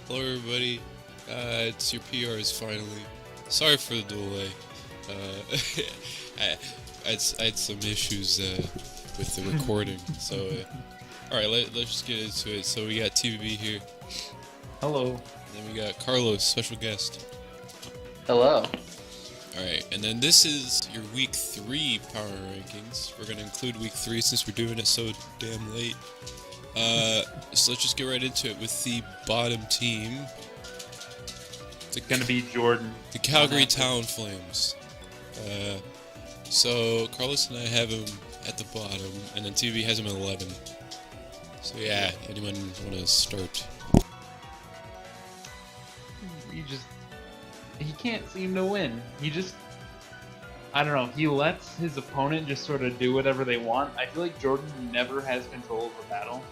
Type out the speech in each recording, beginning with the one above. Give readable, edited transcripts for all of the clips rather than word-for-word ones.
Hello everybody, it's your PRs finally. Sorry for the delay. Uh, I had some issues with the recording, so alright, let's just get into it. So we got TVB here, Hello. then we got Carlos, special guest. Hello. Alright, and then this is your week 3 power rankings. We're gonna include week 3 since we're doing it so damn late. So let's just get right into it with the bottom team. It's gonna be Jordan. The Calgary Town Flames. So Carlos and I have him at the bottom, and then TV has him at 11. So yeah, anyone want to start? He can't seem to win. I don't know, he lets his opponent just sort of do whatever they want. I feel like Jordan never has control of a battle.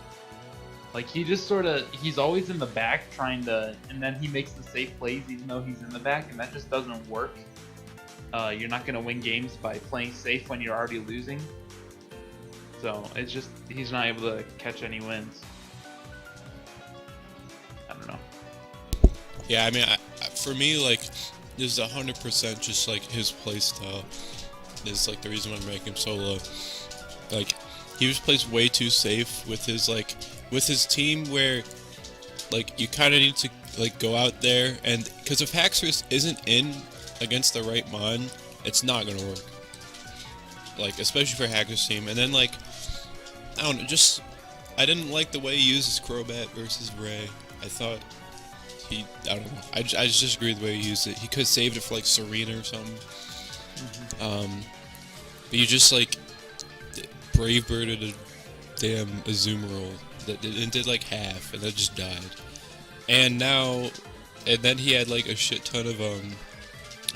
Like, he's always in the back trying to, and then he makes the safe plays even though he's in the back, and that just doesn't work. You're not going to win games by playing safe when you're already losing. So, it's just, he's not able to catch any wins. I don't know. Yeah, I mean, for me, like, this is 100% just, like, his playstyle is, like, the reason why I'm ranking him so low. Like, he just plays way too safe with his team where, like, you kind of need to, like, go out there, and, because if Haxorus isn't in against the right mon, it's not gonna work. Like, especially for Haxorus' team, and then, like, I don't know, I didn't like the way he uses Crobat versus Ray. I thought I don't know. I just disagree with the way he used it. He could have saved it for like Serena or something. But you just like Brave Birded a damn Azumarill that did like half, and that just died. And then he had like a shit ton of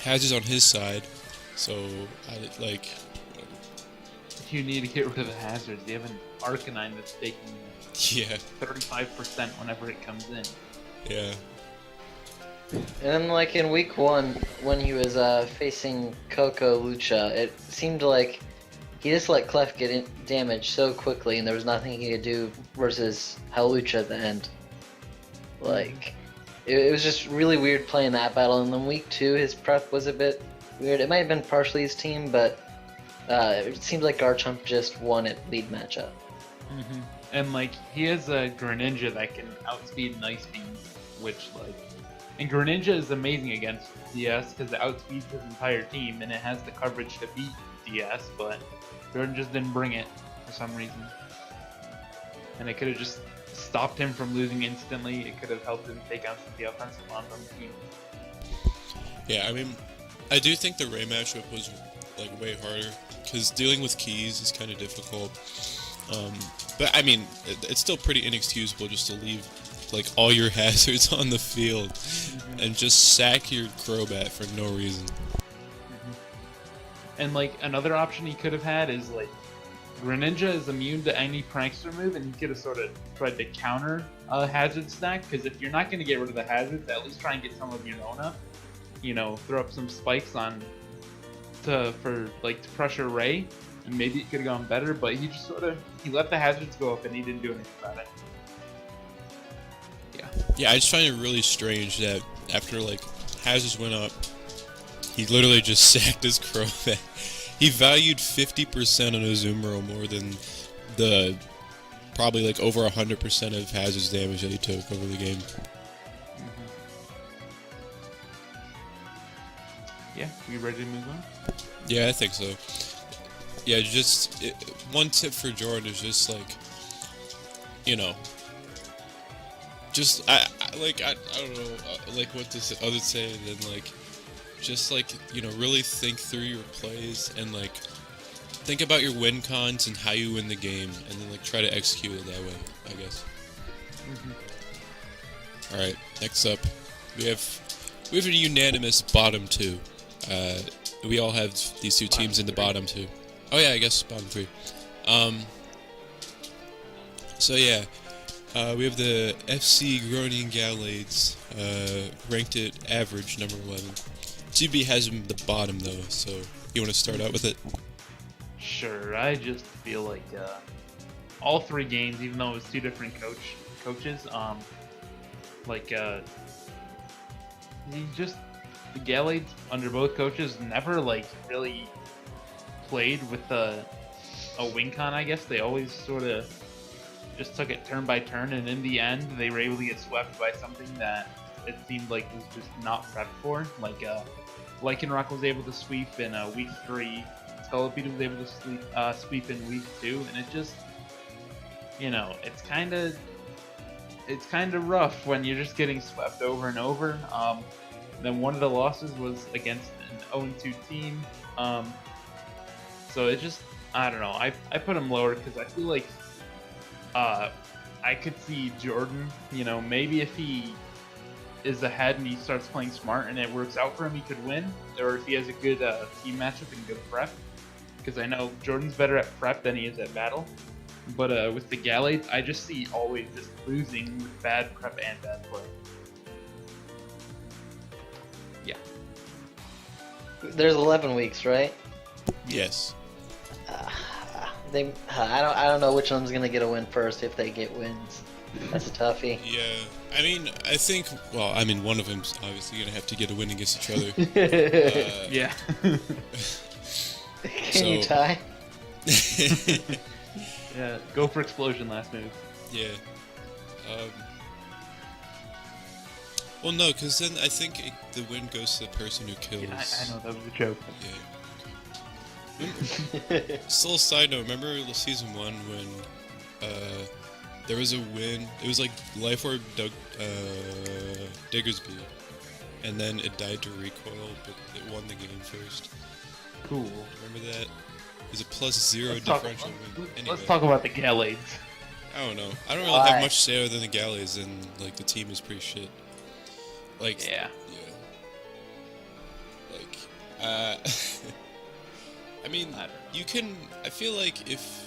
hazards on his side. So You need to get rid of the hazards. You have an Arcanine that's taking 35% whenever it comes in. Yeah. And then, like, in week 1, when he was facing Coco Lucha, it seemed like he just let Clef get damage so quickly, and there was nothing he could do versus Hawlucha at the end. Like, it was just really weird playing that battle. And then week 2, his prep was a bit weird. It might have been partially his team, but it seems like Garchomp just won at lead matchup. And, like, he has a Greninja that can outspeed Nice Beam, which, like... And Greninja is amazing against DS because it outspeeds his entire team, and it has the coverage to beat DS, but Jordan just didn't bring it for some reason. And it could have just stopped him from losing instantly. It could have helped him take out some of the offensive lines on the team. Yeah, I mean, I do think the Ray matchup was like way harder because dealing with keys is kind of difficult. But I mean, it's still pretty inexcusable just to leave like all your hazards on the field and just sack your Crobat for no reason. And like another option he could have had is like Greninja is immune to any prankster move, and he could have sort of tried to counter a hazard stack, because if you're not going to get rid of the hazards, at least try and get some of your own up. You know, throw up some spikes to pressure Ray, and maybe it could have gone better, but he just he let the hazards go up and he didn't do anything about it. Yeah, I just find it really strange that after like hazards went up, he literally just sacked his Crobat. He valued 50% on Azumarill more than the probably like over 100% of hazards damage that he took over the game. Yeah, we ready to move on? Yeah, I think so. Yeah, one tip for Jordan is just like, you know, just I don't know like what this other say than like just like, you know, really think through your plays and like think about your win cons and how you win the game, and then like try to execute it that way, I guess. All right, next up we have a unanimous bottom 2. We all have these two teams in the bottom 2. Oh yeah, I guess bottom 3. So yeah. We have the FC Groningen Gallades, ranked at average, number 11. GB has him at the bottom, though, so you want to start out with it? Sure, I just feel like all 3 games, even though it was 2 different coaches, Like, he just the Gallades under both coaches never like really played with a win con. I guess they always sort of just took it turn by turn, and in the end, they were able to get swept by something that it seemed like was just not prepped for. Like, Lycanroc was able to sweep in week 3. Scolipede was able to sweep in week 2, and it just, you know, it's kind of rough when you're just getting swept over and over. Then one of the losses was against an 0-2 team. So it just, I don't know. I put him lower because I feel like I could see Jordan, you know, maybe if he is ahead and he starts playing smart and it works out for him, he could win. Or if he has a good team matchup and good prep. Because I know Jordan's better at prep than he is at battle. But with the Gallades, I just see always just losing with bad prep and bad play. Yeah. There's 11 weeks, right? Yes. I don't know which one's gonna get a win first if they get wins. That's a toughie. Yeah. I mean, I think. Well, I mean, one of them's obviously gonna have to get a win against each other. Yeah. Can you tie? Yeah. Go for explosion last move. Yeah. Well, no, because then I think the win goes to the person who kills. Yeah, I know that was a joke. Yeah. Still a side note, remember season 1 when there was a win, it was like Life Orb Diggersby, and then it died to recoil, but it won the game first. Cool. Remember that? It was a +0 Let's differential talk, win. Anyway, Let's talk about the Gallades. I don't know. I don't really have much to say other than the Galleys, and like the team is pretty shit. Like, Yeah. Like, I mean, you can. I feel like if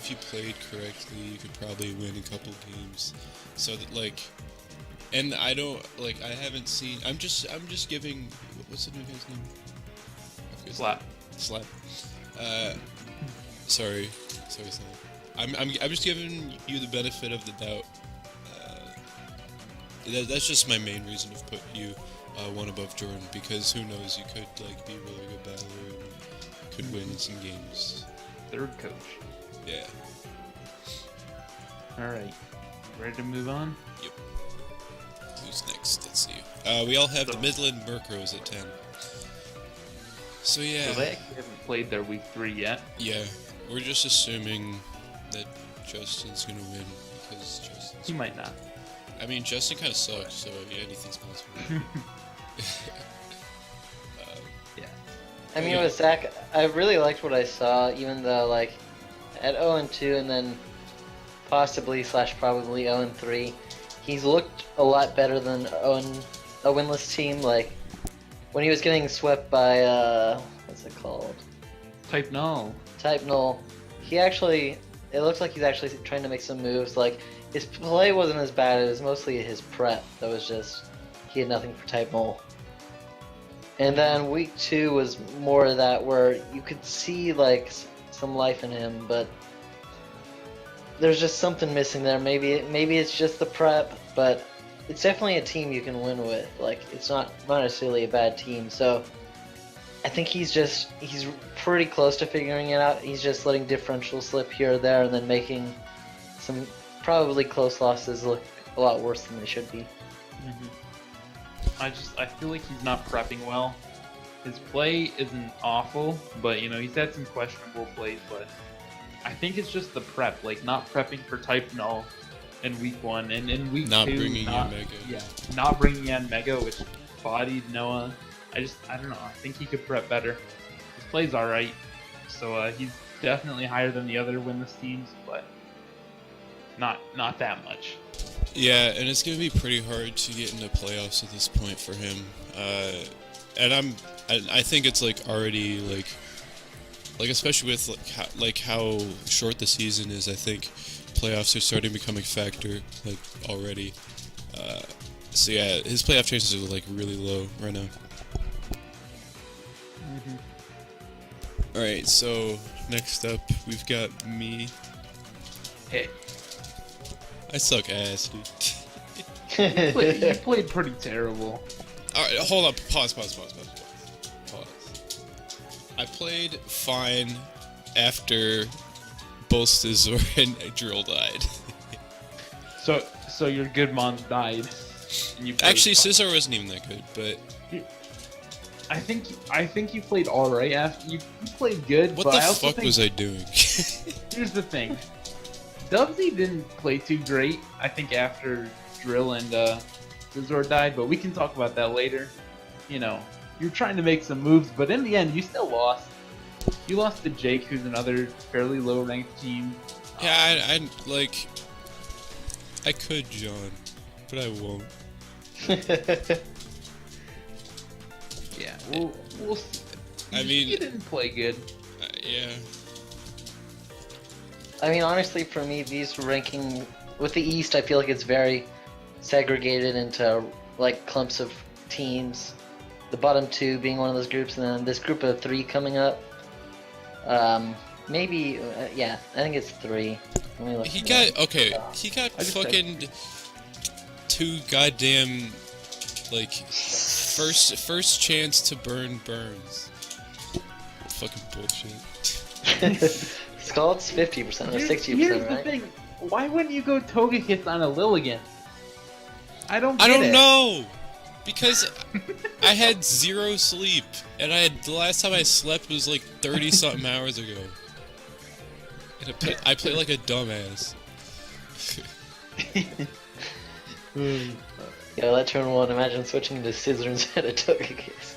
you played correctly, you could probably win a couple games. So that like, and I don't like. I haven't seen. I'm just giving. What's the new guy's name? Slap. Slap. Sorry, Slap. I'm just giving you the benefit of the doubt. That's just my main reason to put you one above Jordan, because who knows, you could like be a really good battler and could win some games. Third coach. Yeah. Alright. Ready to move on? Yep. Who's next? Let's see. We all have the Midland Murkrows at 10. So yeah. So they actually haven't played their week 3 yet. Yeah. We're just assuming that Justin's gonna win because Justin's. He might not. I mean, Justin kind of sucks, so yeah, anything's possible. Yeah. I mean, with Zach, I really liked what I saw, even though, like, at 0-2 and then possibly / probably 0-3, he's looked a lot better than a winless team. Like, when he was getting swept by, what's it called? Type null. Type null. He actually, it looks like he's actually trying to make some moves. Like, his play wasn't as bad, it was mostly his prep that was just, he had nothing for type null. And then week 2 was more of that where you could see like some life in him, but there's just something missing there. Maybe it's just the prep, but it's definitely a team you can win with. Like, it's not necessarily a bad team. So I think he's pretty close to figuring it out. He's just letting differential slip here or there and then making some probably close losses look a lot worse than they should be. Mm-hmm. I feel like he's not prepping well. His play isn't awful, but you know, he's had some questionable plays, but I think it's just the prep, like not prepping for type null in week 1 and in week 2 not bringing in Mega. Yeah, not bringing in Mega, which bodied Noah. I don't know. I think he could prep better. His play's alright, so he's definitely higher than the other winless teams, but not that much. Yeah, and it's gonna be pretty hard to get into playoffs at this point for him. And I think it's like already like especially with like how short the season is. I think playoffs are starting to become a factor like already. So yeah, his playoff chances are like really low right now. Mm-hmm. All right, so next up we've got me. Hey. I suck ass, dude. You played pretty terrible. Alright, hold up. Pause. I played fine after both Scissor and Drill died. So your good mons died. And you played Actually, fine. Scissor wasn't even that good, but... I think you played alright after you played good. What but the I also fuck think, was I doing? Here's the thing. Dubsy didn't play too great, I think, after Drill and Scissor died, but we can talk about that later. You know, you're trying to make some moves, but in the end, you still lost. You lost to Jake, who's another fairly low-ranked team. Yeah, I could, John, but I won't. Yeah, we'll see. I mean... You didn't play good. Yeah. I mean, honestly, for me, these ranking with the East, I feel like it's very segregated into like clumps of teams. The bottom two being one of those groups, and then this group of three coming up. Maybe, yeah, I think it's three. Let me look He at got it. he got I just fucking two goddamn like first chance to burn burns. Fucking bullshit. Scald's 50% or 60%, Here's right? the thing. Why wouldn't you go Togekiss on a Lilligant? I don't know! Because I had 0 sleep, and the last time I slept was like 30-something hours ago. And I play like a dumbass. Yeah, that turn one. Imagine switching to Scissor instead of Togekiss.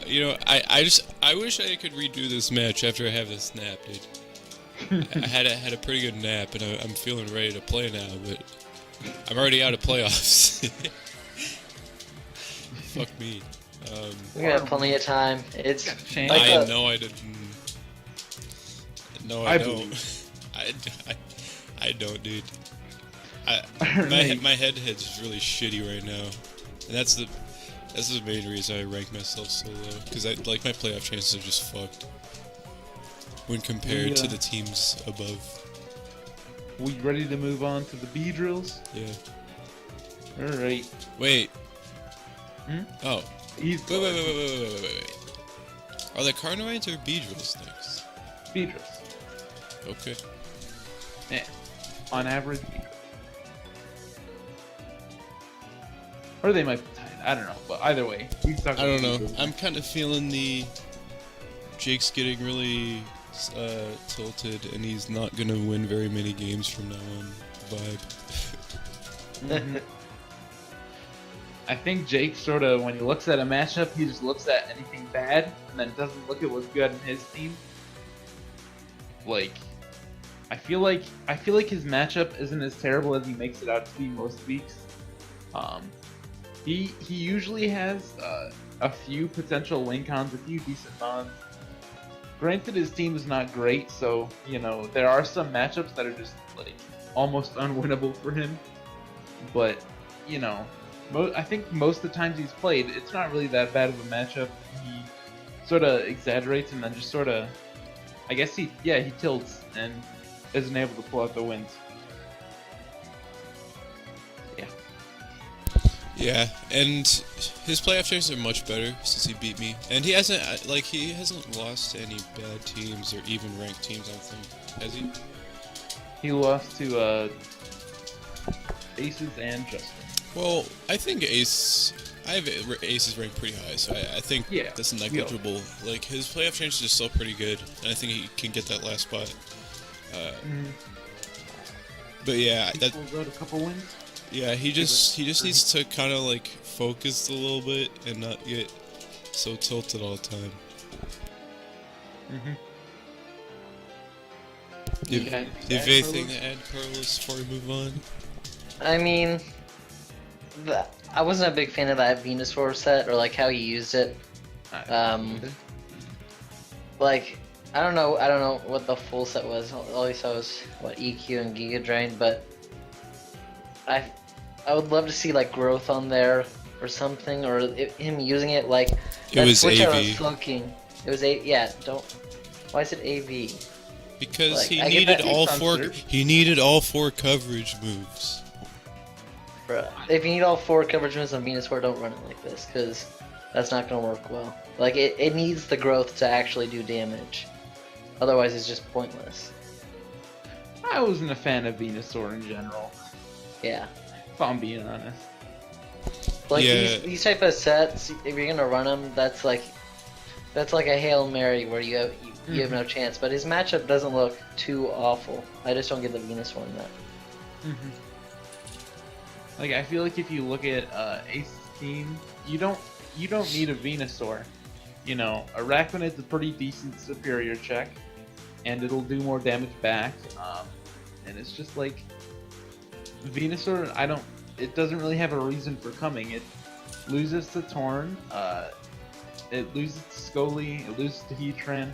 You know, I wish I could redo this match after I have this nap, dude. I had a pretty good nap, and I'm feeling ready to play now, but I'm already out of playoffs. Fuck me. We got plenty of time. It's Got a chance. like I a- know I didn't. No, I I believe. don't. I don't, dude. Alright. My head's really shitty right now, and that's the main reason I rank myself so low, because like my playoff chances are just fucked when compared to the teams above. We ready to move on to the B drills? Yeah. Alright. Wait. Hmm? Oh. He's Wait. Are the Carnivines or Beedrills next? B drills. Okay. Yeah. On average, B drills. Or they might be tied. I don't know. But either way, we can talk I about don't B know. drills. I'm kind of feeling the Jake's getting really tilted, and he's not gonna win very many games from now on. Vibe. Mhm. I think Jake sort of, when he looks at a matchup, he just looks at anything bad and then doesn't look at what's good in his team. Like, I feel like his matchup isn't as terrible as he makes it out to be most weeks. He usually has a few potential win cons, a few decent mons. Granted, his team is not great, so you know there are some matchups that are just like almost unwinnable for him. But you know, I think most of the times he's played, it's not really that bad of a matchup. He sort of exaggerates and then just sort of, I guess he tilts and isn't able to pull out the wins. Yeah. Yeah, and his playoff chances are much better since he beat me, and he hasn't lost to any bad teams or even ranked teams. I don't think, has he? He lost to Aces and Justin. Well, I think I have Aces ranked pretty high, so I think Yeah, that's negligible. Like, his playoff chances are still pretty good, and I think he can get that last spot. But yeah, He that pulls out a couple wins. yeah, he just needs to kind of like focus a little bit and not get so tilted all the time. Mm-hmm. Do you have anything to add, Carlos, before we move on? I mean, I wasn't a big fan of that Venusaur set or like how he used it. Like I don't know what the full set was. All I saw was what EQ and Giga Drain, but I would love to see like growth on there or something, or him using it like that was switch I AV. was looking. It was don't. Why is it AV? Because Like, he I get needed that all he's on four. Surf. He needed all 4 coverage moves. Bro, if you need all 4 coverage moves on Venusaur, don't run it like this, because that's not going to work well. Like, it needs the growth to actually do damage. Otherwise, it's just pointless. I wasn't a fan of Venusaur in general, Yeah. if I'm being honest. Like, Yeah. these type of sets, if you're going to run them, that's like a Hail Mary where you have no chance. But his matchup doesn't look too awful. I just don't get the Venusaur in that. Like, I feel like if you look at Ace's team, you don't need a Venusaur. You know, Arachnide's a pretty decent superior check, and it'll do more damage back. And it's just like Venusaur, it doesn't really have a reason for coming. It loses to Torn, it loses to Scully, it loses to Heatran.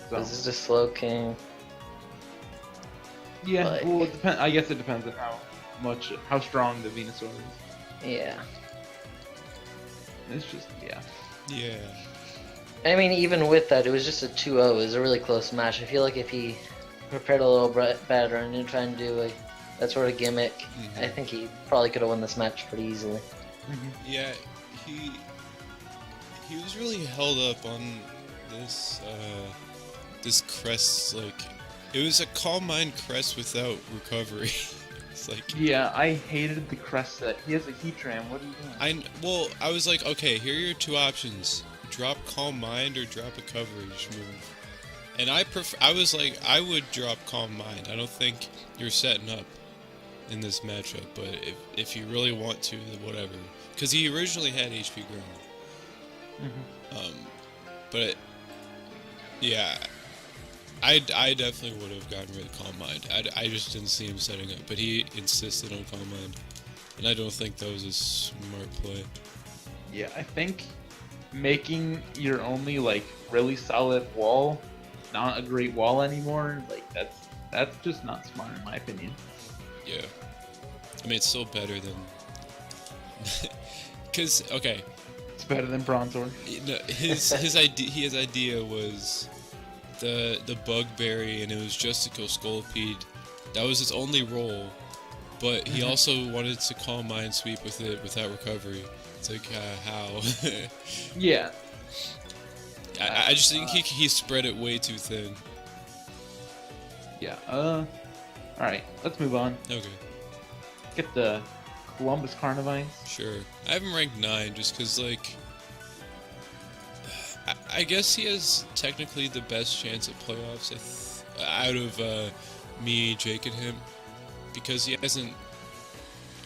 So, This is just Slow King. yeah, like- well, I guess it depends on how strong the Venusaur is. Yeah. It's just, yeah. Yeah. I mean, even with that, it was just a 2-0. It was a really close match. I feel like if he prepared a little better and didn't try and do that sort of gimmick, I think he probably could have won this match pretty easily. Yeah, he was really held up on this this crest. Like, it was a Calm Mind crest without recovery. It's like, Yeah, I hated the crest set. He has a Heatran. What are you doing? I was like, okay, here are your 2 options: drop Calm Mind or drop a coverage move. And I was like, I would drop Calm Mind. I don't think you're setting up in this matchup, but if you really want to, then whatever. Because he originally had HP ground. But yeah, I definitely would have gotten rid of Calm Mind. I just didn't see him setting up, but he insisted on Calm Mind, and I don't think that was a smart play. Yeah, I think making your only like really solid wall not a great wall anymore, like that's just not smart in my opinion. Yeah, I mean, it's still better than. Cause okay, It's better than Bronzor. his idea was the Bugberry, and it was just to kill Scolipede. That was his only role, but he also wanted to call Mind Sweep with it without recovery. It's like, how? Yeah. I just think he spread it way too thin. Yeah. Alright, let's move on. Okay, Get the Columbus Carnivines. sure. I have him ranked 9 just because, like, I guess he has technically the best chance at playoffs out of me, Jake, and him, because he hasn't.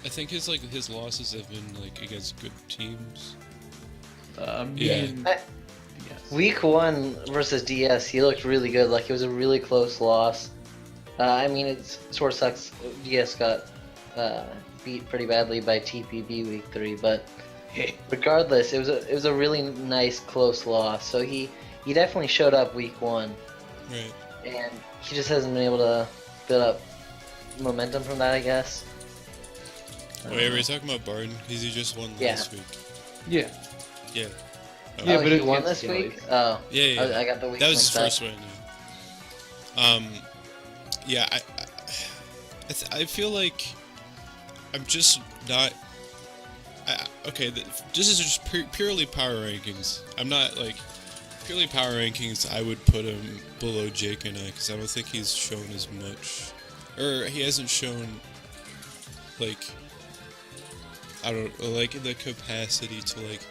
I think his losses have been like against good teams. Yeah. Yes. Week 1 versus DS, he looked really good. Like, it was a really close loss. I mean, it sort of sucks. DS got beat pretty badly by TPB week 3, but regardless, it was a really nice close loss. So he definitely showed up week 1, Right. and he just hasn't been able to build up momentum from that, I guess. Wait, are we talking about Barton? Because he just won Yeah. last week. Yeah. Yeah. Yeah, Oh, but he it's won against this week? Skellies. Oh, Yeah. I got the week That was his mixed first up. win. Yeah. I feel like I'm just not. Okay, this is just purely power rankings. I'm not like purely power rankings. I would put him below Jake and I because I don't think he's shown as much, or he hasn't shown like I don't like the capacity to like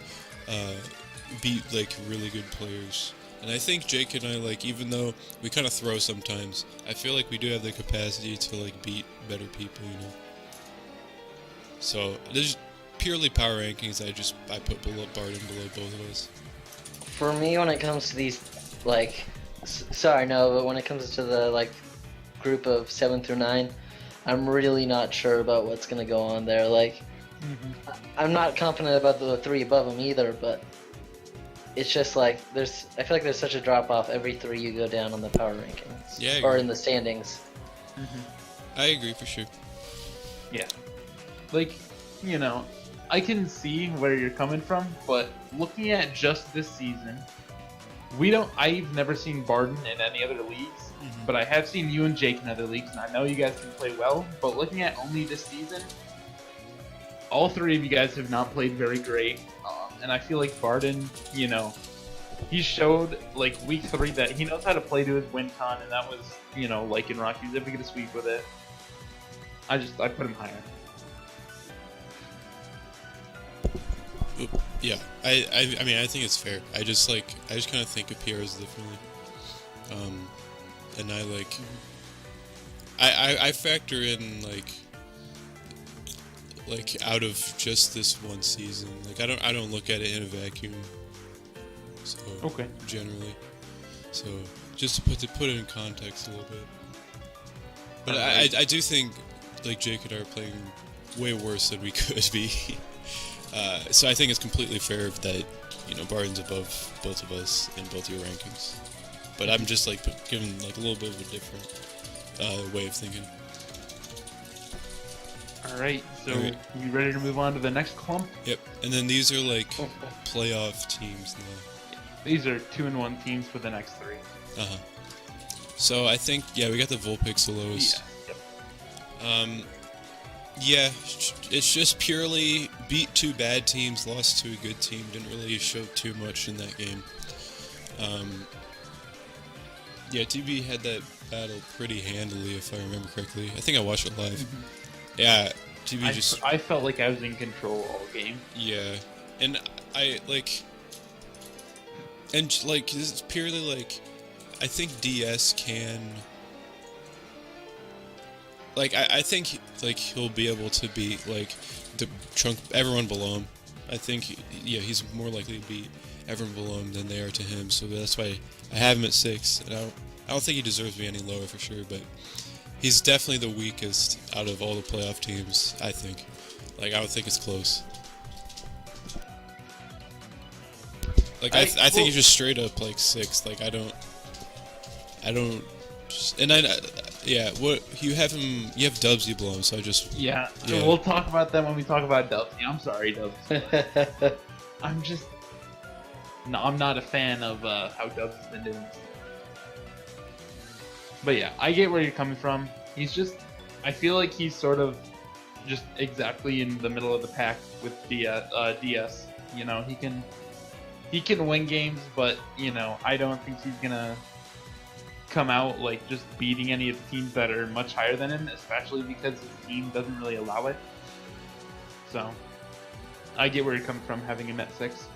beat like really good players. And I think Jake and I, like, even though we kind of throw sometimes, I feel like we do have the capacity to like beat better people, you know. So there's purely power rankings. I put Barton below both of us. For me, when it comes to these, like, sorry, no, but when it comes to the, like, group of 7 through 9, I'm really not sure about what's going to go on there. Like, I'm not confident about the 3 above them either, but it's just like, I feel like there's such a drop-off every 3 you go down on the power rankings. Yeah, I or agree. in the standings. I agree for sure. Yeah. Like, you know, I can see where you're coming from, but looking at just this season, I've never seen Barton in any other leagues, but I have seen you and Jake in other leagues, and I know you guys can play well, but looking at only this season, all three of you guys have not played very great, and I feel like Barden, he showed like week 3 that he knows how to play to his win con, and that was, like in Rock, he was able to get a sweep with it. I put him higher. Yeah, I mean, I think it's fair. I just kind of think of PRs differently. And I factor in like out of just this one season. Like I don't look at it in a vacuum. So Okay. generally, so just to put it in context a little bit. But I do think like Jake and I are playing way worse than we could be. So I think it's completely fair that Barton's above both of us in both your rankings. But I'm just like giving like a little bit of a different way of thinking. All right, so Alright. you ready to move on to the next clump? Yep. And then these are like playoff teams now. These are 2-1 teams for the next 3. Uh-huh. So I think we got the Vulpix the lowest. Yeah. Yeah, it's just purely beat 2 bad teams, lost to a good team, didn't really show too much in that game. Yeah, TB had that battle pretty handily, if I remember correctly. I think I watched it live. Yeah, TB I felt like I was in control all game. Yeah, and this is purely like, I think DS can... I think he'll be able to beat the everyone below him. I think he's more likely to beat everyone below him than they are to him. So that's why I have him at 6. And I don't think he deserves to be any lower for sure, but he's definitely the weakest out of all the playoff teams. I think. I don't think it's close. I think he's just straight up 6th. I don't. And what you have him? You have Dubsy below him, so I just Yeah, we'll talk about that when we talk about Dubsy. I'm sorry, Dubsy. I'm not a fan of how Dubsy's been doing. But yeah, I get where you're coming from. I feel like he's sort of just exactly in the middle of the pack with DS. He can win games, but I don't think he's gonna come out just beating any of the teams that are much higher than him, especially because his team doesn't really allow it. So I get where you're coming from having him at 6.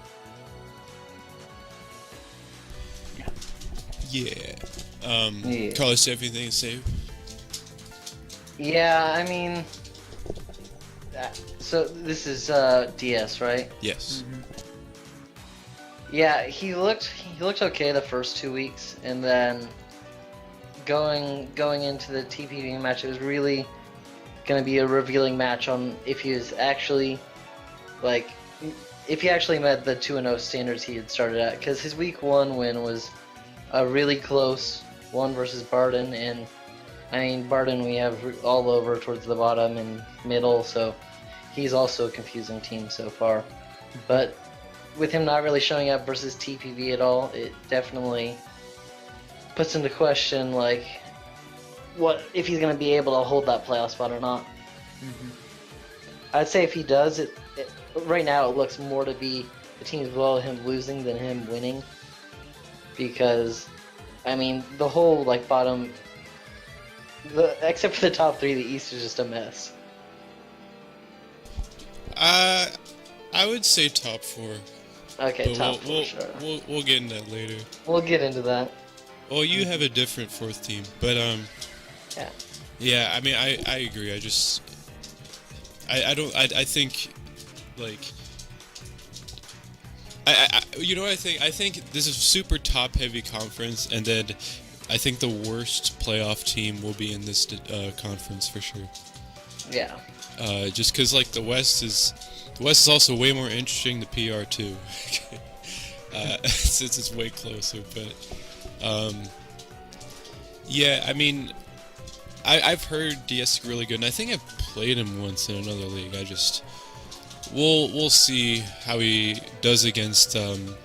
Yeah. Yeah. Carlos, do you have anything to say? Yeah, I mean, so this is DS, right? Yes. Yeah, he looked okay the first 2 weeks, and then going into the TPV match, it was really going to be a revealing match on if he was actually if he actually met the 2-0 standards he had started at, because his week 1 win was a really close one versus Barden, and I mean Barden we have all over towards the bottom and middle, so he's also a confusing team so far. But with him not really showing up versus TPV at all, it definitely puts into question what if he's going to be able to hold that playoff spot or not. I'd say if he does, it right now it looks more to be the teams below him losing than him winning, because I mean the whole bottom, except for the top 3, the East is just a mess. I would say top 4. Okay, but top 4, sure. We'll get into that later. We'll get into that. Well, you have a different 4th team, but Yeah. yeah. I mean, I agree. I think you know what I think? I think this is a super top-heavy conference, and then I think the worst playoff team will be in this conference for sure. Yeah. Just because the West is also way more interesting to PR too, since it's way closer. But yeah, I mean, I've heard DS really good, and I think I've played him once in another league. We'll see how he does against some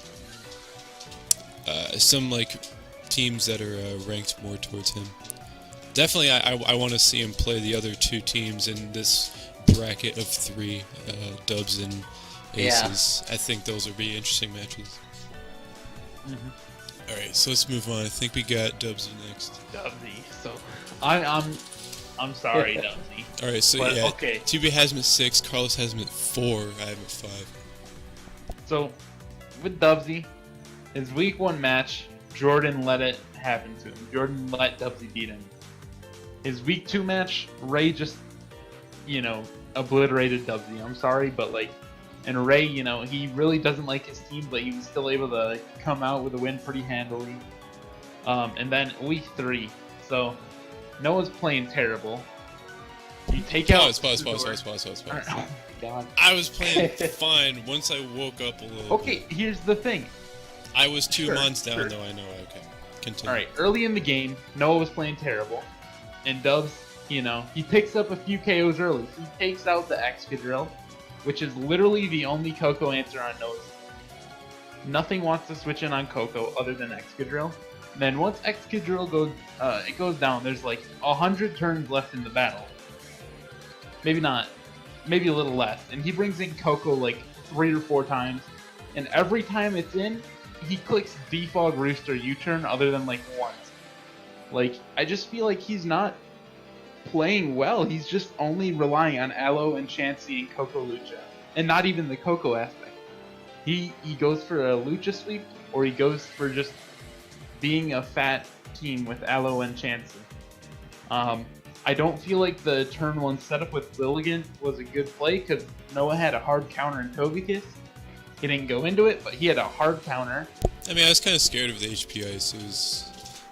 teams that are ranked more towards him. Definitely, I want to see him play the other 2 teams in this bracket of 3, Dubs and Yeah. Aces. I think those would be interesting matches. Mm-hmm. Alright, so let's move on. I think we got Dubsy next. Dubsy. So I'm sorry, Dubsy. Alright, so But, yeah, okay. TB has him at 6, Carlos has him at 4, I have him at 5. So with Dubsy, his week 1 match, Jordan let it happen to him. Jordan let Dubsy beat him. His week 2 match, Ray just, obliterated Dubsy. I'm sorry, but and Ray, he really doesn't like his team, but he was still able to come out with a win pretty handily. And then week 3, so Noah's playing terrible. You take out. Pause. Oh my god. I was playing fine once I woke up a little Okay, bit. here's the thing. I was 2 Sure, months down sure. though, I know. Okay, continue. Alright, early in the game, Noah was playing terrible. And Dubs, he picks up a few KOs early. He takes out the Excadrill, which is literally the only Coco answer on Noah's team. Nothing wants to switch in on Coco other than Excadrill. Then once Excadrill goes down, there's 100 turns left in the battle. Maybe not. Maybe a little less. And he brings in Coco 3 or 4 times. And every time it's in, he clicks Defog Rooster U-turn other than once. I just feel like he's not playing well. He's just only relying on Aloe and Chansey and Coco Lucha. And not even the Coco aspect. He goes for a Lucha sweep, or he goes for just being a fat team with Aloe and Chansey. I don't feel like the turn 1 setup with Lilligant was a good play, because Noah had a hard counter in Togekiss. He didn't go into it, but he had a hard counter. I mean, I was kind of scared of the HP Ices,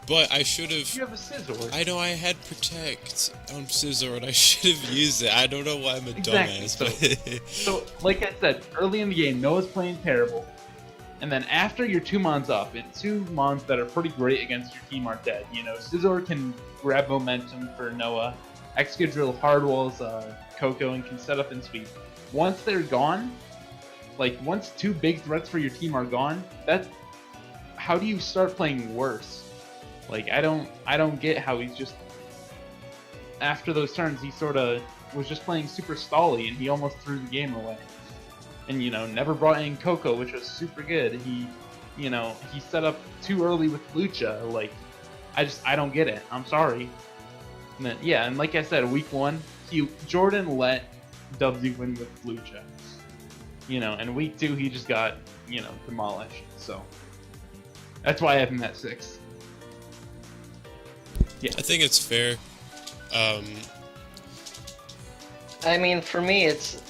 but I should have. You have a Scizor. I know I had Protect on Scizor, and I should have used it. I don't know why I'm a Exactly, dumbass. So, like I said, early in the game, Noah's playing terrible. And then after your 2 mons up, and 2 mons that are pretty great against your team are dead. Scizor can grab momentum for Noah. Excadrill hardwalls Coco and can set up and sweep. Once they're gone, once 2 big threats for your team are gone, how do you start playing worse? I don't get how he's just, after those turns, he sort of was just playing super stally, and he almost threw the game away. And never brought in Coco, which was super good. He set up too early with Lucha. I don't get it. I'm sorry. And then, and like I said, week 1, Jordan let Dubsy win with Lucha. And week 2 he just got demolished. So that's why I have him at 6. Yeah, I think it's fair. I mean, for me,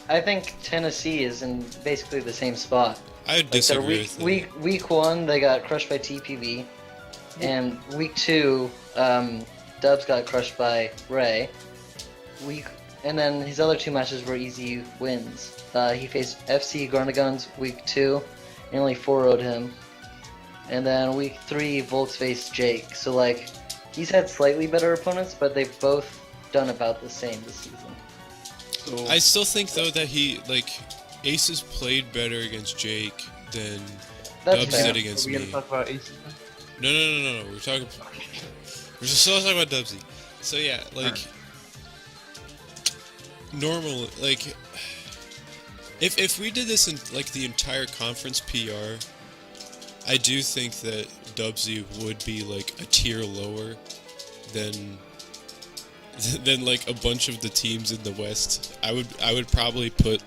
I think Tennessee is in basically the same spot. I would disagree with that. Week 1, they got crushed by TPV, and week 2, Dubs got crushed by Ray. And then his other 2 matches were easy wins. He faced FC Garnagons week 2, and only 4-0'd him. And then week 3, Volks faced Jake. So he's had slightly better opponents, but they've both done about the same this season. so I still think though that Aces played better against Jake than That's Dubs fair. did against are we me. gonna talk about Aces? No. We're still talking about Dubsy. So yeah, normal, if we did this in the entire conference PR, I do think that Dubsy would be a tier lower than a bunch of the teams in the West. I would probably put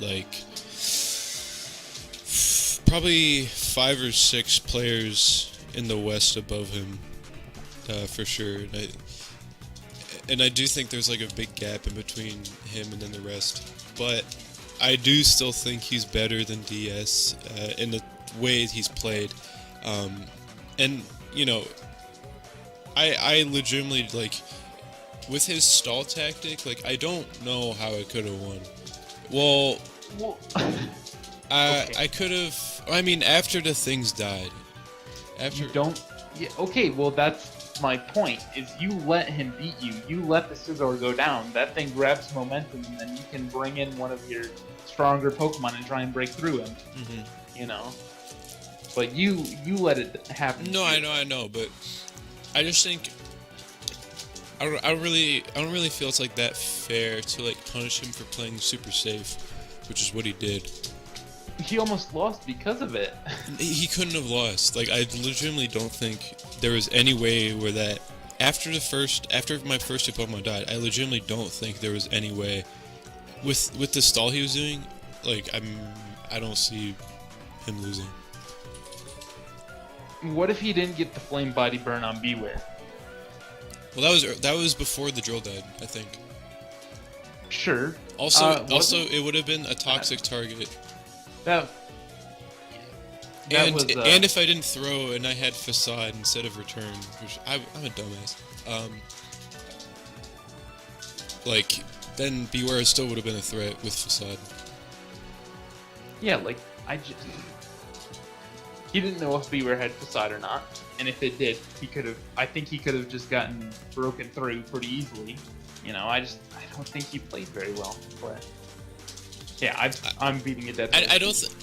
probably 5 or 6 players in the West above him, for sure. And I do think there's a big gap in between him and then the rest. But I do still think he's better than DS in the way he's played. And I legitimately with his stall tactic, I don't know how I could have won. Well, Okay. I could have. I mean, after the things died. After You don't. Yeah. Okay. Well, that's my point. Is you let him beat you. You let the Scizor go down. That thing grabs momentum, and then you can bring in one of your stronger Pokemon and try and break through him. But you let it happen. No, I know, but I just think I don't really feel it's that fair to punish him for playing super safe, which is what he did. He almost lost because of it. He couldn't have lost. Like, I legitimately don't think there was any way where that after my first two Pokemon died, I legitimately don't think there was any way with the stall he was doing. Like, I don't see him losing. What if he didn't get the flame body burn on Beware? Well, that was before the drill died, I think. Sure. Also, it would have been a toxic target. That And was, and if I didn't throw and I had facade instead of return, which I'm a dumbass. Like, then Beware still would have been a threat with facade. Yeah, like he didn't know if Beware had facade or not, and if it did, I think he could have just gotten broken through pretty easily. You know, I don't think he played very well. But yeah, I'm beating a dead horse.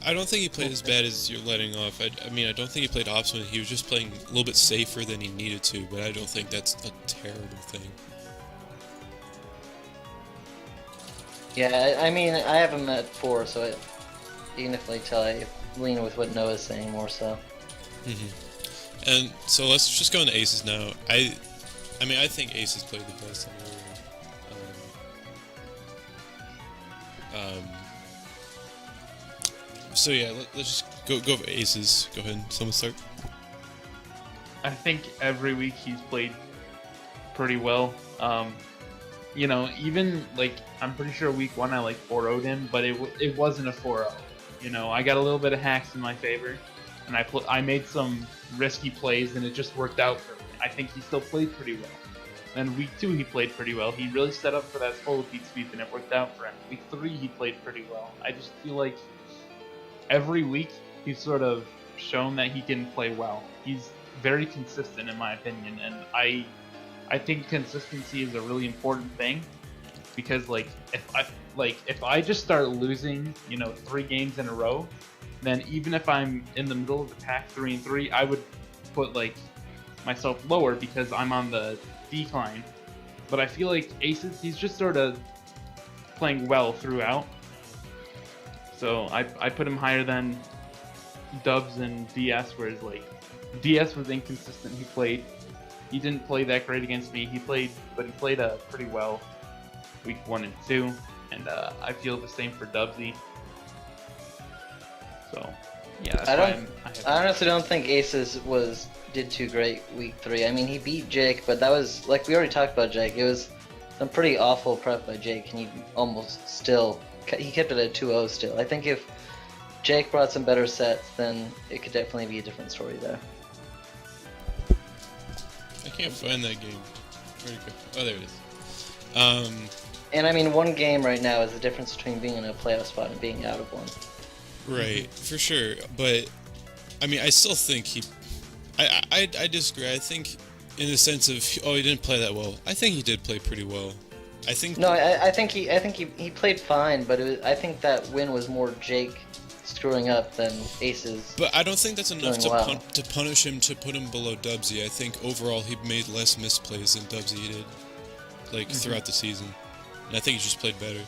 I don't think he played as bad as you're letting off. I mean, I don't think he played optimally. He was just playing a little bit safer than he needed to, but I don't think that's a terrible thing. Yeah, I mean, I have him at 4, so you can definitely tell I lean with what Noah's saying more so. And so let's just go into aces now. I mean, I think aces played the best in the room. So yeah, let's just go for aces. Go ahead, someone start. I think every week he's played pretty well. You know, even like I'm pretty sure week 1 I like 4-0'd him, but it wasn't a 4-0. You know, I got a little bit of hacks in my favor, and I made some risky plays, and it just worked out for me. I think he still played pretty well. And week 2 he played pretty well. He really set up for that solo beat sweep, and it worked out for him. Week 3 he played pretty well. I just feel like every week he's sort of shown that he can play well. He's very consistent in my opinion, and I think consistency is a really important thing, because like if I just start losing, you know, 3 games in a row, then even if I'm in the middle of the pack 3-3, I would put like myself lower because I'm on the decline. But I feel like aces, he's just sort of playing well throughout. So I put him higher than Dubs and DS, whereas like DS was inconsistent. He didn't play that great against me. He played pretty well week 1 and 2, and I feel the same for Dubsy. So yeah, that's I honestly don't think Aces did too great week 3. I mean, he beat Jake, but that was like we already talked about Jake. It was some pretty awful prep by Jake, and he kept it at 2-0 still. I think if Jake brought some better sets, then it could definitely be a different story there. I can't find that game. Where'd it go? Oh, there it is. And I mean, one game right now is the difference between being in a playoff spot and being out of one. Right, for sure. But I mean, I still think I disagree. I think in the sense of he didn't play that well. I think he did play pretty well. I think he played fine, but I think that win was more Jake screwing up than Aces. But I don't think that's enough to to punish him, to put him below Dubsy. I think overall he made less misplays than Dubsy did, like throughout the season. And I think he just played better.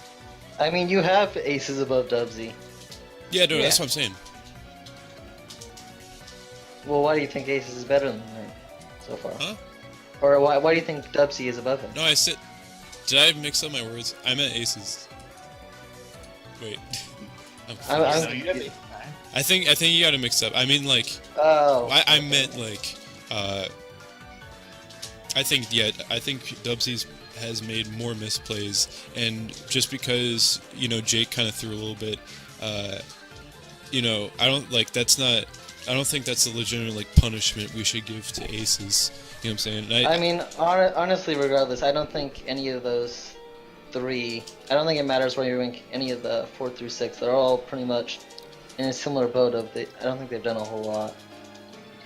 I mean, you have Aces above Dubsy. Yeah, no, that's what I'm saying. Well, why do you think Aces is better than him so far? Huh? Or why do you think Dubsy is above him? No, I said. Did I mix up my words? I meant Aces. Wait. I think you got it mixed up. I mean, like. Oh. I meant like. I think Dubsy has made more misplays, and just because Jake kind of threw a little bit, I don't think that's a legitimate like punishment we should give to Aces. You know what I'm saying? I mean, honestly, regardless, I don't think any of those 3. I don't think it matters where you rank any of the 4 through 6. They're all pretty much in a similar boat I don't think they've done a whole lot.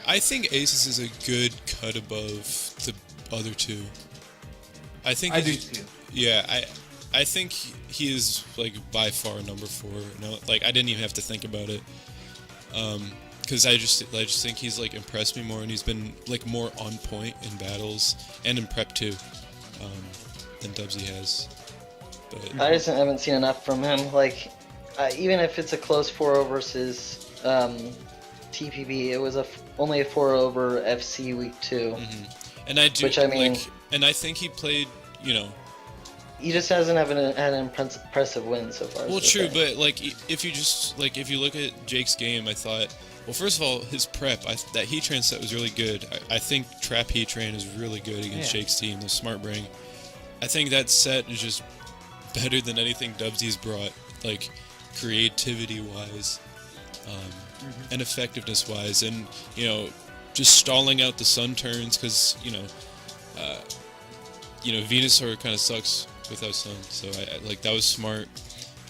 I think Aces is a good cut above the other 2. I do too. Yeah, I think he is like by far number 4. No, like I didn't even have to think about it. Because I just think he's like impressed me more, and he's been like more on point in battles and in prep too, than Dubsy has. But I just haven't seen enough from him. Like, even if it's a close 4-0 versus TPB, it was only a 4-0 over FC week 2. and I do Which, I mean- like, and I think he played, you know. He just hasn't had an impressive win so far. Well, so true, far. but like if you look at Jake's game, I thought, well, first of all, his prep, that heat train set was really good. I think trap heat train is really good against Jake's team, the smart brain. I think that set is just better than anything Dubsy's brought, like creativity wise, and effectiveness wise, and you know, just stalling out the sun turns because you know, Venusaur kind of sucks without sun, so I like that was smart.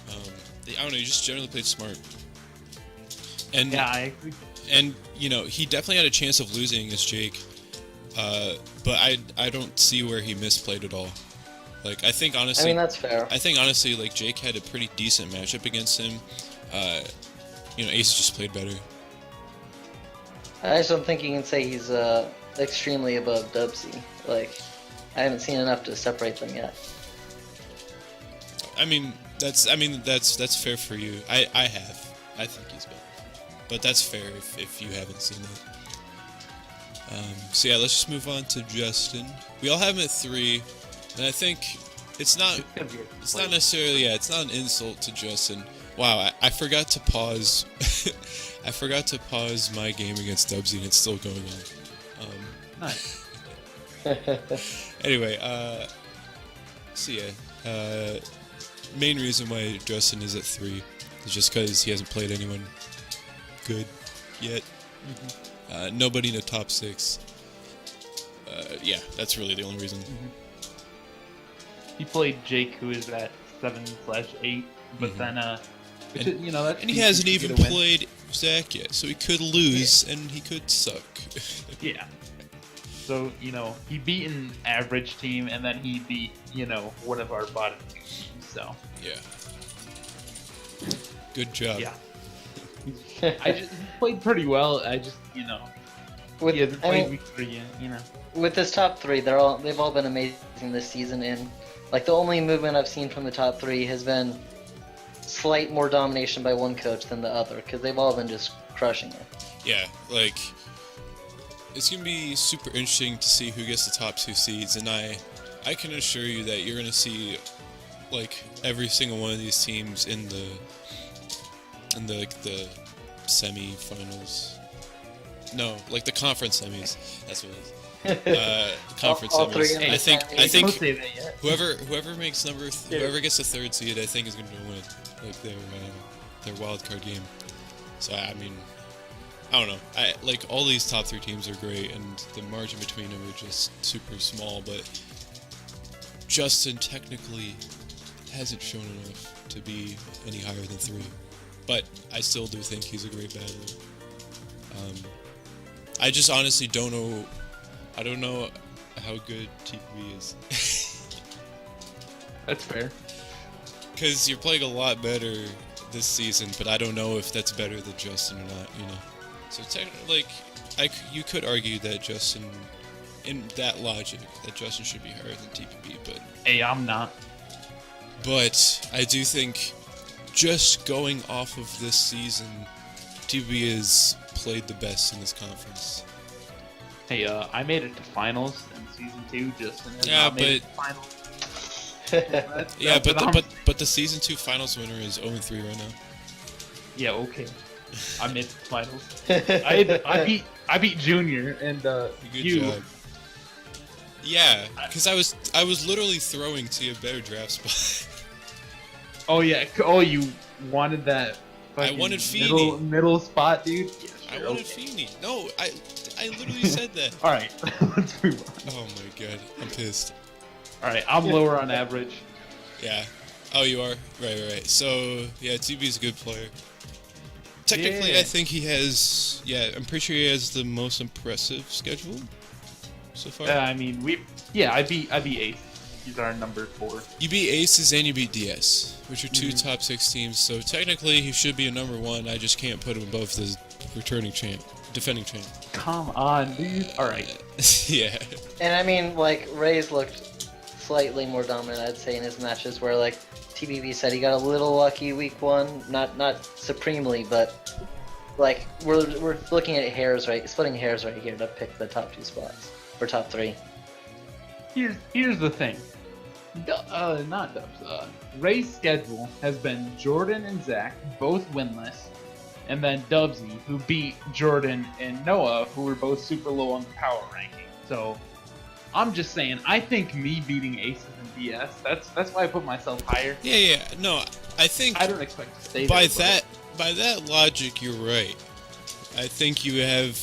I don't know, he just generally played smart. And Yeah, I agree. and you know, he definitely had a chance of losing against Jake, but I don't see where he misplayed at all. Like I think honestly, I mean, that's fair. I think honestly, like Jake had a pretty decent matchup against him. You know, Ace just played better. I just don't think you can say he's extremely above Dubsy. Like, I haven't seen enough to separate them yet. I mean, that's fair for you. I have. I think he's better, but that's fair if you haven't seen it. So yeah, let's just move on to Justin. We all have him at 3, and I think it's not necessarily it's not an insult to Justin. Wow, I forgot to pause. I forgot to pause my game against Dubsy, and it's still going on. Nice. Anyway, so yeah, main reason why Justin is at 3 is just because he hasn't played anyone good yet. Nobody in the top 6. Yeah, that's really the only reason. He played Jake, who is at 7/8, but then which is, you know, that's And he hasn't easy even to win. played Zach yet, so he could lose and he could suck. Yeah. So, you know, he beat an average team, and then he beat, you know, one of our bottom 2 teams, so. Yeah. Good job. Yeah. He played pretty well. I just, you know, With, he hasn't I played mean, week 3 yet, you know. with this top 3, they've all been amazing this season, and like the only movement I've seen from the top 3 has been slight more domination by one coach than the other, because they've all been just crushing it. Yeah, like, it's going to be super interesting to see who gets the top 2 seeds, and I can assure you that you're going to see, like, every single one of these teams in the semi-finals. No, like the conference semis. That's what it is. The conference All three semis. in the I think Don't say that yet. whoever makes whoever gets the 3rd seed, I think is going to win, like their wild card game. So I mean, I don't know. I like all these top 3 teams are great, and the margin between them are just super small. But Justin technically hasn't shown enough to be any higher than 3. But I still do think he's a great battler. I just honestly don't know. I don't know how good TPB is. That's fair. Because you're playing a lot better this season, but I don't know if that's better than Justin or not, you know. So technically, like, you could argue that Justin, in that logic, that Justin should be higher than TPB, but Hey, I'm not. I do think, just going off of this season, TPB has played the best in this conference. Hey, I made it to finals in season 2. Justin has Yeah, not made it to finals. But the season 2 finals winner is 0-3 right now. Yeah, okay. I made it to finals. I beat Junior and Good you. job. Yeah, because I was literally throwing to a better draft spot. Oh yeah. Oh, you wanted that. I wanted Feeney. Middle spot, dude. Yeah, I sure, wanted okay. Feeney. No, I literally said that. All right, let's move on. Oh my god, I'm pissed. All right, I'm lower on average. Yeah. Oh, you are? Right. So, yeah, TB's a good player. Technically, Yeah. I think he has... Yeah, I'm pretty sure he has the most impressive schedule so far. I mean, I beat Ace. He's our number 4. You beat Aces and you beat DS, which are 2 top 6 teams, so technically he should be a number 1. I just can't put him above the defending champ. Come on, dude. All right. Yeah. And I mean, like, Ray's looked slightly more dominant, I'd say, in his matches. Where like TBB said, he got a little lucky week 1, not supremely, but like we're looking at splitting hairs right here to pick the top 2 spots or top 3. Here's the thing. Not Dubs. Ray's schedule has been Jordan and Zach, both winless, and then Dubsy, who beat Jordan and Noah, who were both super low on the power ranking. So I'm just saying, I think me beating Aces and DS, that's why I put myself higher. Yeah. No, I think I don't expect to stay by there. by that logic, you're right. I think you have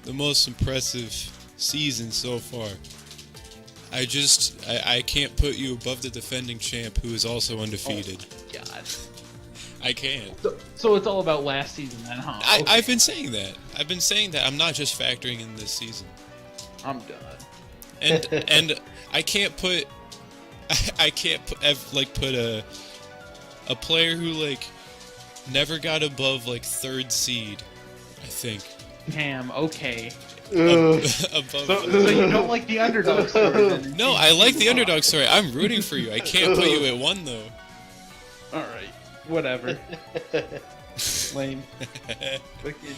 the most impressive season so far. I can't put you above the defending champ, who is also undefeated. Oh, God. I can't. So it's all about last season then, huh? Okay. I've been saying that. I'm not just factoring in this season. I'm done. And I can't put a player who like never got above like 3rd seed, I think. Damn, okay. above So you don't like the underdog story then? No, I like the underdog story. I'm rooting for you. I can't put you at 1 though. Alright, whatever. Lame. Fucking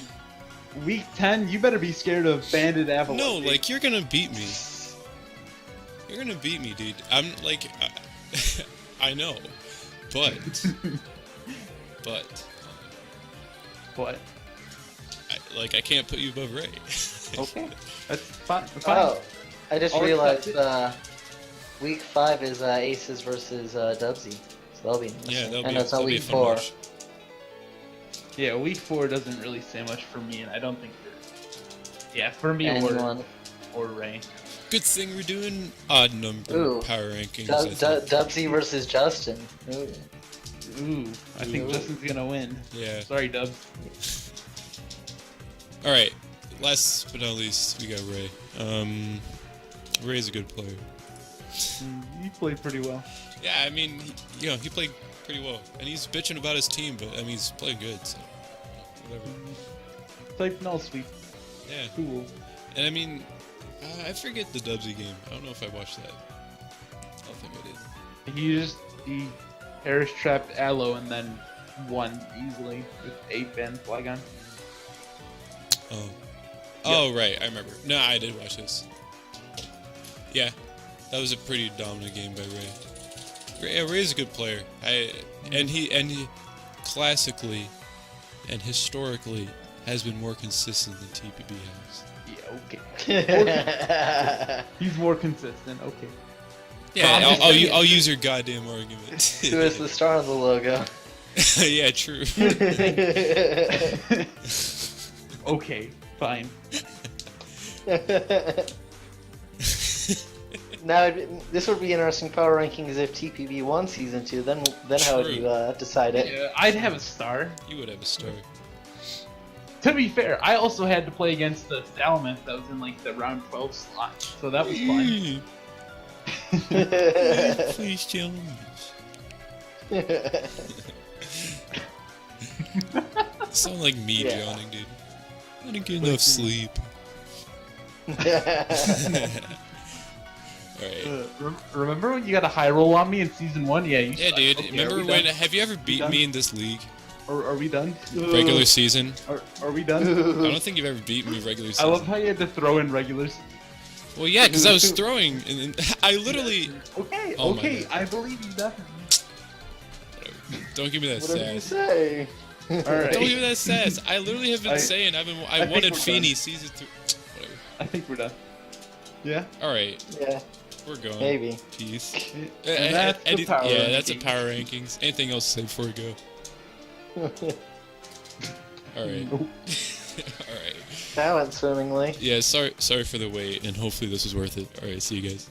week 10, you better be scared of Bandit Avalanche. No, like you're gonna beat me. You're gonna beat me, dude. I'm like, I know, but What? I can't put you above Ray. Okay, that's fine. Oh, I just I'll realized accept week 5 is Aces versus Dubsy, so that'll be interesting. Yeah, and it's not that'll be a week fun 4. match. Yeah, week 4 doesn't really say much for me, and I don't think yeah, for me Anyone. or Ray. Good thing we're doing odd number Ooh. power rankings. I think. Dubsy versus Justin. Ooh. Ooh, I think Ooh. Justin's gonna win. Yeah. Sorry, Dubs. All right. Last but not least, we got Ray. Ray's a good player. You played pretty well. Yeah, I mean, he played pretty well, and he's bitching about his team, but I mean, he's playing good, so whatever. Played null sweep. Yeah. Cool. And I mean, I forget the Dubsy game. I don't know if I watched that. I don't think I did. He Harris trapped Aloe and then won easily with 8-ban Flygon. Oh. Oh, right. I remember. No, I did watch this. Yeah. That was a pretty dominant game by Ray. Ray's a good player. And he classically and historically has been more consistent than TPB has. Yeah, okay. He's more consistent. Okay. Yeah, I'll use your goddamn argument. Who is the star of the logo? Yeah, true. Okay, fine. Now, this would be interesting power rankings if TPB won season 2. Then how would you decide it? Yeah, I'd have a star. You would have a star. To be fair, I also had to play against the Salamence that was in like the round 12 slot, so that was fun. Please challenge. Sound like me yawning, dude. I didn't get enough sleep. Alright. Remember when you got a high roll on me in season 1? Yeah, you Yeah, suck. dude. Okay, Remember when? Have you ever beaten me in this league? Are we done? Regular season? Are we done? I don't think you've ever beaten me regular I season. love how you had to throw in regular season. Well, yeah, because I was throwing, and I literally. Okay, Oh my okay, God. I believe you definitely. Don't give me that Whatever you sass. say. Alright. Don't give me that sass. I literally have been saying I think wanted we're Feeney done. season 3. Whatever. I think we're done. Yeah? Alright, Yeah, we're going. maybe. Peace. And that's the power yeah, that's a rankings. power rankings. Anything else to say before we go? Alright. Alright. That went swimmingly. Yeah, sorry for the wait, and hopefully this was worth it. Alright, see you guys.